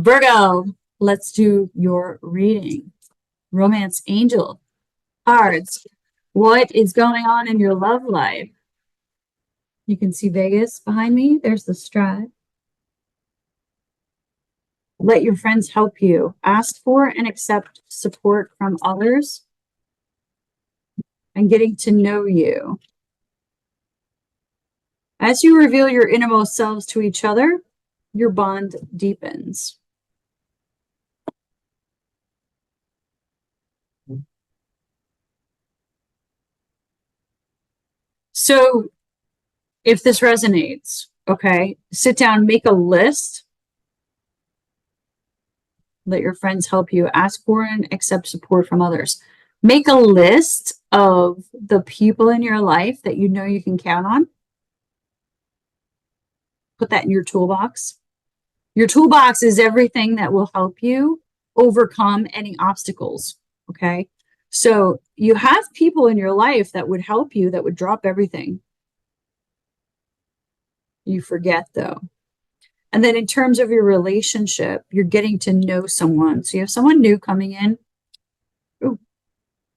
Virgo, let's do your reading. Romance angel cards. What is going on in your love life? You can see Vegas behind me. There's the Strat. Let your friends help you. Ask for and accept support from others. And getting to know you. As you reveal your innermost selves to each other, your bond deepens. So if this resonates, okay, sit down, make a list. Let your friends help you. Ask for and accept support from others. Make a list of the people in your life that you know you can count on. Put that in your toolbox. Your toolbox is everything that will help you overcome any obstacles, okay? So you have people in your life that would help you, that would drop everything. You forget, though. And then in terms of your relationship, you're getting to know someone. So you have someone new coming in. Ooh,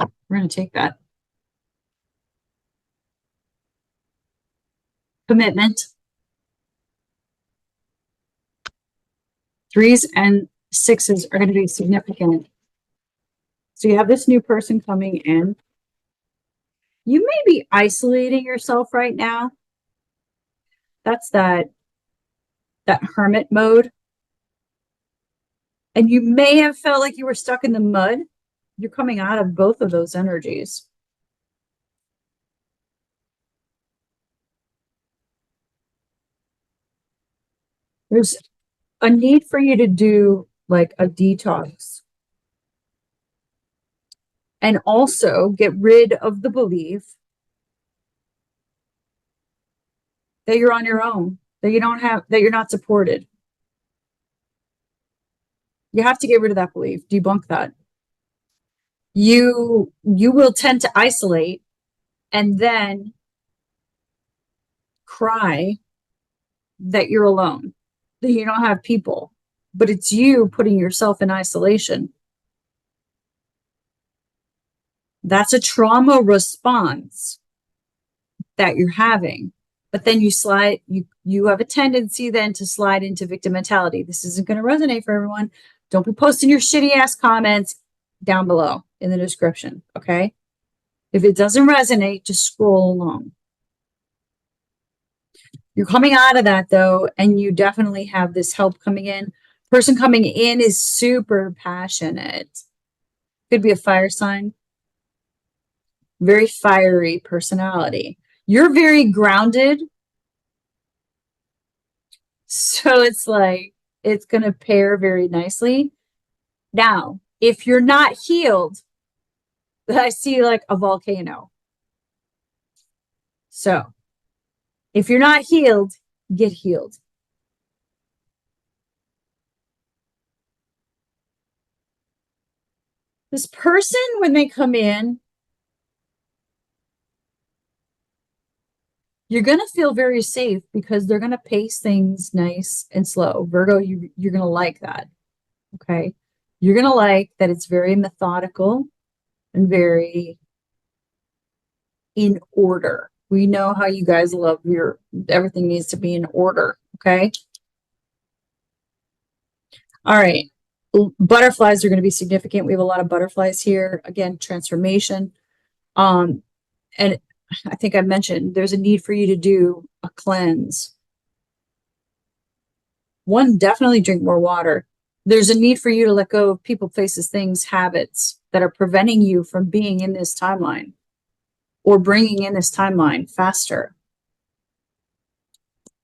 we're going to take that. Commitment. 3s and 6s are going to be significant. So you have this new person coming in. You may be isolating yourself right now. That's that hermit mode. And you may have felt like you were stuck in the mud. You're coming out of both of those energies. There's a need for you to do like a detox. And also get rid of the belief that you're on your own, that you're not supported. You have to get rid of that belief, debunk that. You will tend to isolate and then cry that you're alone, that you don't have people, but it's you putting yourself in isolation. That's a trauma response that you're having. But then you have a tendency then to slide into victim mentality. This isn't going to resonate for everyone. Don't be posting your shitty ass comments down below in the description, okay? If it doesn't resonate, just scroll along. You're coming out of that though, and you definitely have this help coming in. Person coming in is super passionate. Could be a fire sign. Very fiery personality. You're very grounded. So it's like, it's going to pair very nicely. Now, if you're not healed, I see like a volcano. So if you're not healed, get healed. This person, when they come in, you're going to feel very safe because they're going to pace things nice and slow. Virgo, you're going to like that. Okay. You're going to like that it's very methodical and very in order. We know how you guys love everything needs to be in order. Okay. All right. Butterflies are going to be significant. We have a lot of butterflies here. Again, transformation. And I think I mentioned there's a need for you to do a cleanse. One, definitely drink more water. There's a need for you to let go of people, places, things, habits that are preventing you from being in this timeline or bringing in this timeline faster.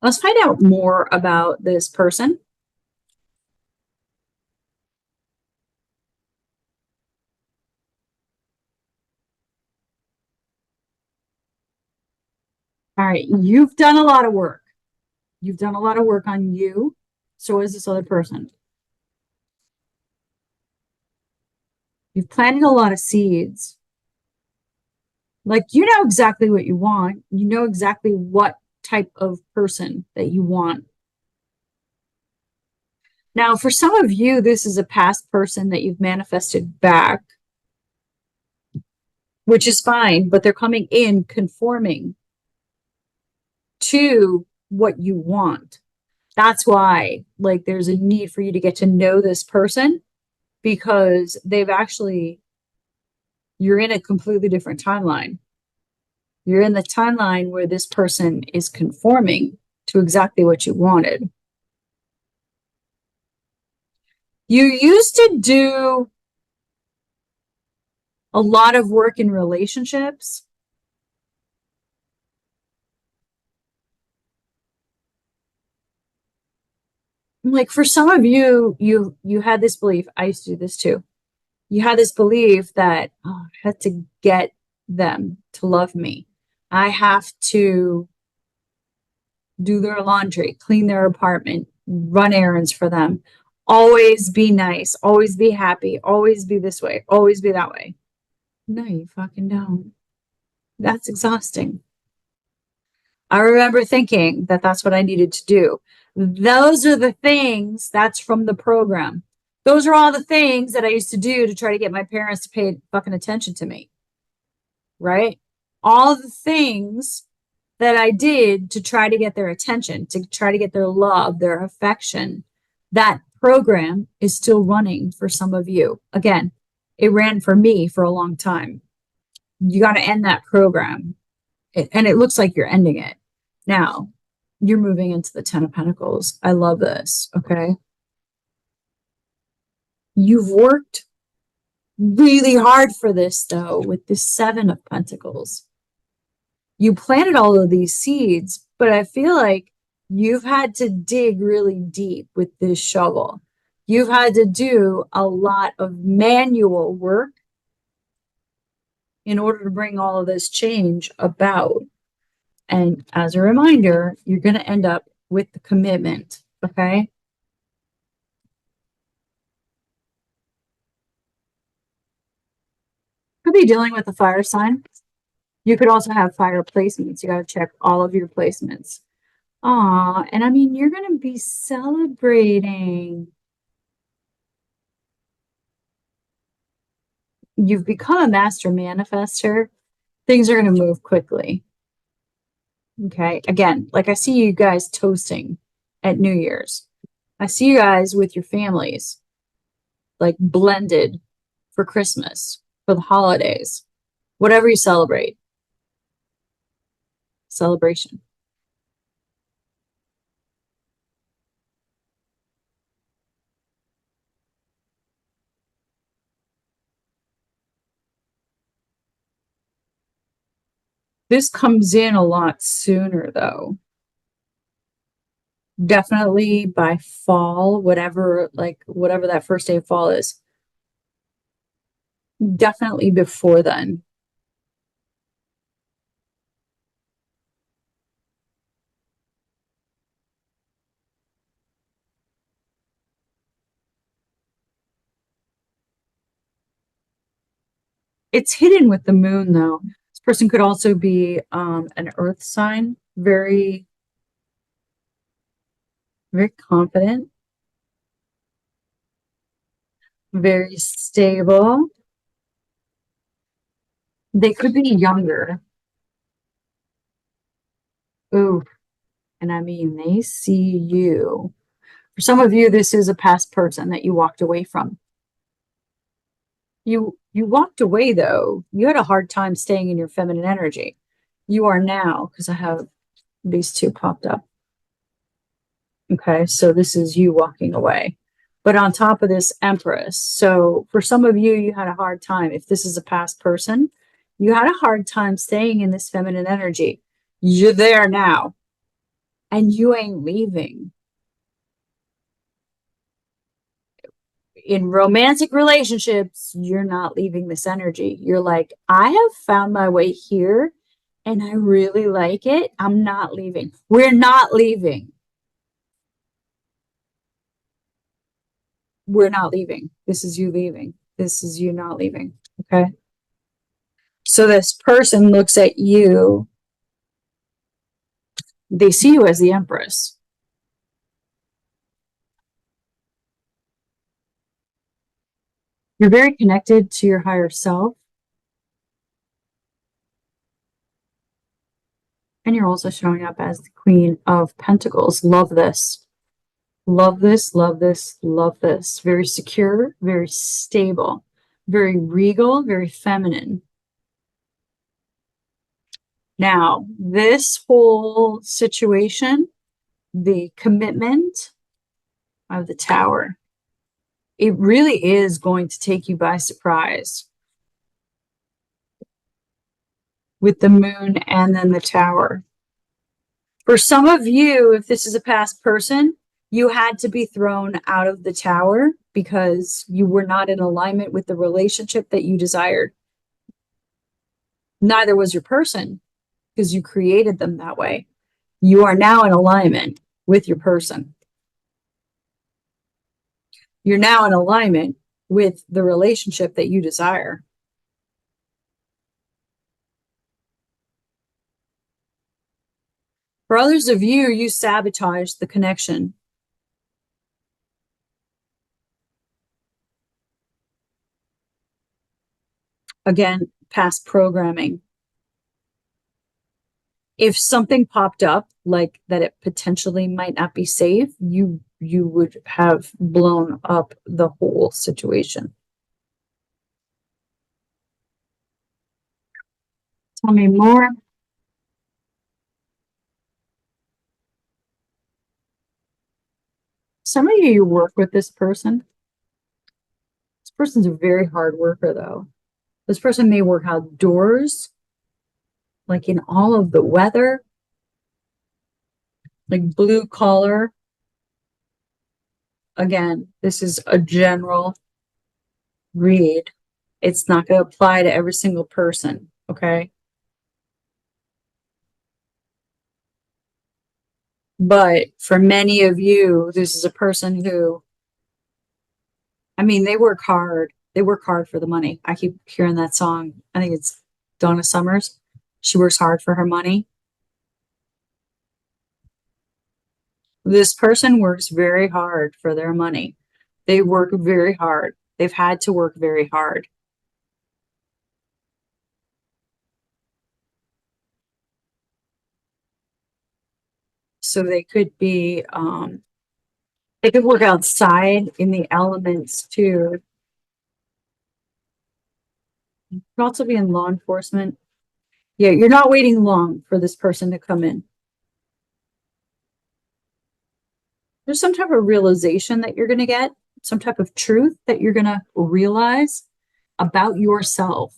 Let's find out more about this person. All right, you've done a lot of work. You've done a lot of work on you. So is this other person. You've planted a lot of seeds. Like, you know exactly what you want. You know exactly what type of person that you want. Now, for some of you, this is a past person that you've manifested back, which is fine, but they're coming in conforming to what you want. That's why, like, there's a need for you to get to know this person because you're in a completely different timeline. You're in the timeline where this person is conforming to exactly what you wanted. You used to do a lot of work in relationships. Like for some of you, you had this belief. I used to do this too. You had this belief that, oh, I had to get them to love me. I have to do their laundry, clean their apartment, run errands for them, always be nice, always be happy, always be this way, always be that way. No, you fucking don't. That's exhausting. I remember thinking that that's what I needed to do. Those are the things that's from the program. Those are all the things that I used to do to try to get my parents to pay fucking attention to me. Right? All the things that I did to try to get their attention, to try to get their love, their affection. That program is still running for some of you. Again, it ran for me for a long time. You got to end that program. And it looks like you're ending it. Now, you're moving into the 10 of Pentacles. I love this. Okay. You've worked really hard for this, though, with the 7 of Pentacles. You planted all of these seeds, but I feel like you've had to dig really deep with this shovel. You've had to do a lot of manual work in order to bring all of this change about. And as a reminder, you're going to end up with the commitment. Okay. Could be dealing with a fire sign. You could also have fire placements. You got to check all of your placements. Aw, and I mean, you're going to be celebrating. You've become a master manifester. Things are going to move quickly. Okay. Again, like I see you guys toasting at New Year's. I see you guys with your families, like blended for Christmas, for the holidays, whatever you celebrate. Celebration. This comes in a lot sooner, though. Definitely by fall, whatever that first day of fall is. Definitely before then. It's hidden with the moon, though. This person could also be an earth sign, very, very confident, very stable. They could be younger. Ooh, and I mean, they see you. For some of you, this is a past person that you walked away from. You walked away, though. You had a hard time staying in your feminine energy. You are now, because I have these two popped up. Okay, so this is you walking away. But on top of this, Empress. So for some of you, you had a hard time. If this is a past person, you had a hard time staying in this feminine energy. You're there now, and you ain't leaving. In romantic relationships, you're not leaving this energy. You're like, I have found my way here, and I really like it. I'm not leaving. We're not leaving. We're not leaving. This is you leaving. This is you not leaving. Okay. So this person looks at you. They see you as the Empress. You're very connected to your higher self. And you're also showing up as the Queen of Pentacles. Love this. Love this, love this, love this. Very secure, very stable, very regal, very feminine. Now, this whole situation, the commitment of the Tower, it really is going to take you by surprise with the Moon and then the Tower. For some of you, if this is a past person, you had to be thrown out of the Tower because you were not in alignment with the relationship that you desired. Neither was your person, because you created them that way. You are now in alignment with your person. You're now in alignment with the relationship that you desire. For others of you, you sabotaged the connection. Again, past programming. If something popped up like that it potentially might not be safe, you would have blown up the whole situation. Tell me more. Some of you work with this person. This person's a very hard worker, though. This person may work outdoors, like in all of the weather, like blue collar. Again, this is a general read. It's not going to apply to every single person, okay? But for many of you, this is a person who, I mean, they work hard. They work hard for the money. I keep hearing that song. I think it's Donna Summers. She works hard for her money. This person works very hard for their money. They work very hard. They've had to work very hard. So they could be, they could work outside in the elements too. You could also be in law enforcement. Yeah, you're not waiting long for this person to come in. There's some type of realization that you're going to get, some type of truth that you're going to realize about yourself.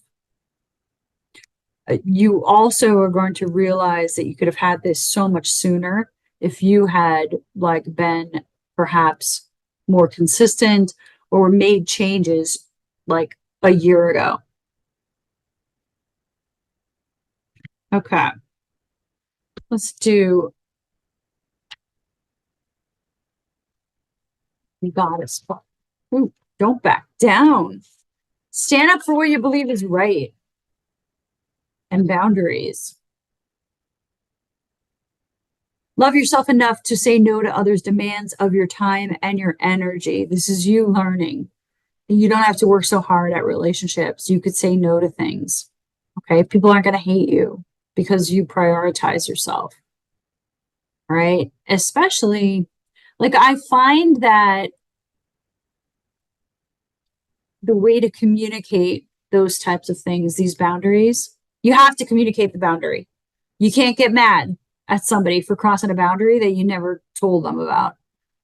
You also are going to realize that you could have had this so much sooner if you had like been perhaps more consistent or made changes like a year ago. Okay. Let's do goddess. Ooh, don't back down. Stand up for what you believe is right. And boundaries. Love yourself enough to say no to others' demands of your time and your energy. This is you learning. You don't have to work so hard at relationships. You could say no to things. Okay. People aren't going to hate you because you prioritize yourself. All right. Especially, like, I find that the way to communicate those types of things, these boundaries, you have to communicate the boundary. You can't get mad at somebody for crossing a boundary that you never told them about.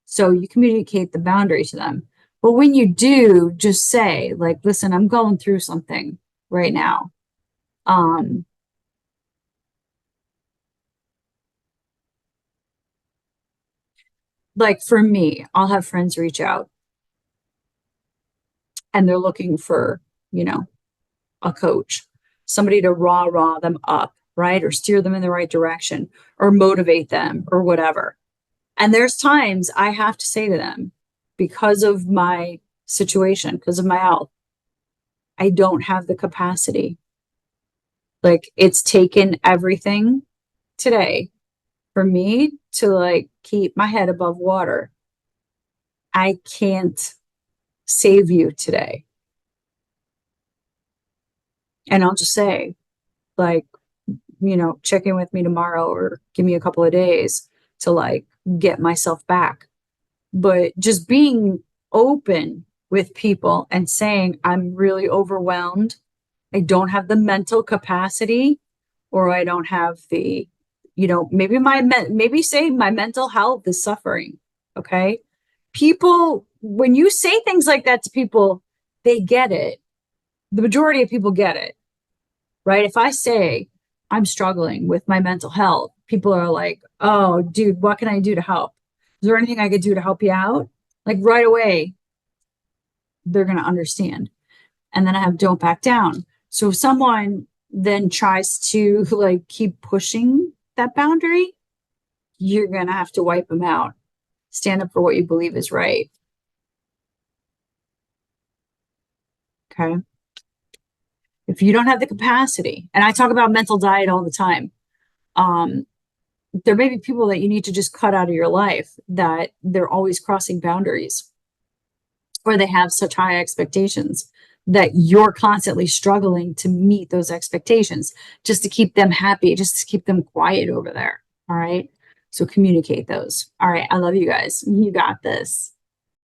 So you communicate the boundary to them. But when you do, just say, like, listen, I'm going through something right now. Like for me, I'll have friends reach out and they're looking for, you know, a coach, somebody to rah them up, right? Or steer them in the right direction or motivate them or whatever. And there's times I have to say to them, because of my situation, because of my health, I don't have the capacity. Like, it's taken everything today for me to like keep my head above water. I can't save you today. And I'll just say, like, check in with me tomorrow or give me a couple of days to like get myself back. But just being open with people and saying, I'm really overwhelmed. I don't have the mental capacity, or I don't have the, maybe say my mental health is suffering. Okay. People, when you say things like that to people, they get it. The majority of people get it, right? If I say I'm struggling with my mental health, people are like, oh, dude, what can I do to help? Is there anything I could do to help you out? Like right away, they're going to understand. And then I have don't back down. So if someone then tries to like keep pushing that boundary, you're going to have to wipe them out. Stand up for what you believe is right. Okay. If you don't have the capacity, and I talk about mental diet all the time, um, there may be people that you need to just cut out of your life that they're always crossing boundaries, or they have such high expectations that you're constantly struggling to meet those expectations just to keep them happy, just to keep them quiet over there. All right. So communicate those. All right. I love you guys. You got this.